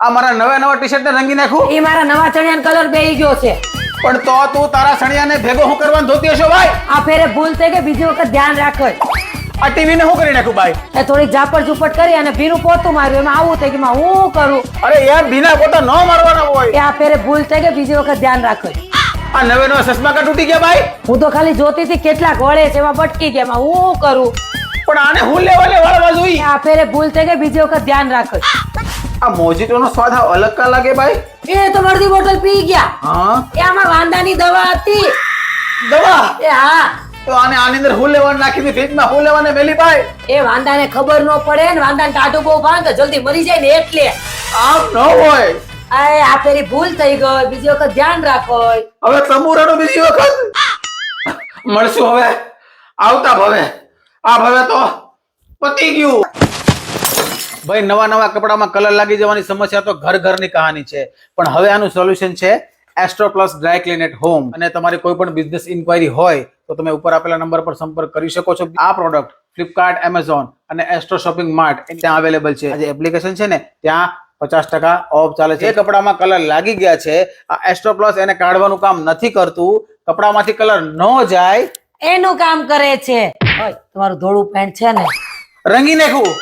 આ મારા નવા ટી-શર્ટ ને રંગી નાખું? એ મારા નવા ચણિયાનો કલર બેહી ગયો છે. પણ તો તું તારા સણિયાને ભેગો હું કરવાનું ધોતી હશો ભાઈ? આ ફેરે ભૂલ થઈ ગઈ, બીજી વખત ધ્યાન રાખો. આ ટીવી ને હું કરી નાખું ભાઈ? એ થોડીક ઝાપટ ઝુપટ કરી અને ભીનું પોતું માર્યું, એમાં આવું થઈ ગયું, હું કરું? અરે યાર, ભીના પોતા ન મારવાના એ હોય. આ ફેરે ભૂલ થઈ ગઈ, બીજી વખત ધ્યાન રાખો. આ નવા ચશ્મા કા તૂટી ગયા ભાઈ? હું તો ખાલી જોતી હતી કેટલાક વળે છે, એમાં બટકી ગયા, એમાં હું કરું? પણ આને હું લેવા વાળવા એ જોઈએ. આ ફેરે ભૂલ થઈ ગઈ, બીજી વખત ધ્યાન રાખો. આ મોજીટો નો સ્વાદ હાવ અલગ કા લાગે ભાઈ? એ તો અડધી બોટલ પી ગયા. હા, એ આમાં વાંદાની દવા હતી. દવા. એ હા, તો આની અંદર હું લેવાનું નાખી દી, ફ્રીજમાં હું લેવાને મેલી ભાઈ? એ વાંદાને ખબર ન પડે ને, વાંદાને ટાઢું બહુ ભાંગે તો જલ્દી મરી જાય ને એટલે. આમ ન હોય. આ ફેરી ભૂલ થઈ ગઈ, બીજી વખત ધ્યાન રાખો. હવે તંબુરાનો બીજી વખત મળશું. હવે આવતા ભવે, આ ભવે તો પતી ગયું. ભાઈ, નવા કપડામાં કલર લાગી જવાની સમસ્યા તો ઘરની કહાની છે, પણ હવે આનું સોલ્યુશન છે Astro Plus dry clean at home. અને તમારી કોઈ પણ બિઝનેસ ઇન્ક્વાયરી હોય તો તમે ઉપર આપેલા નંબર પર સંપર્ક કરી શકો છો. આ પ્રોડક્ટ ફ્લિપકાર્ટ, એમેઝોન અને એસ્ટ્રો શોપિંગ માર્ટ ત્યાં અવેલેબલ છે. આ જે એપ્લિકેશન છે ને, ત્યાં 50% ઓફ ચાલે છે. એ કપડામાં કલર લાગી ગયા છે, આ એસ્ટ્રો પ્લસ એને કાઢવાનું કામ નથી કરતું. કપડામાંથી કલર ન જાય એનું કામ કરે છે. ઓય, તમારું ધોળું પેન્ટ છે ને, રંગી નાખું.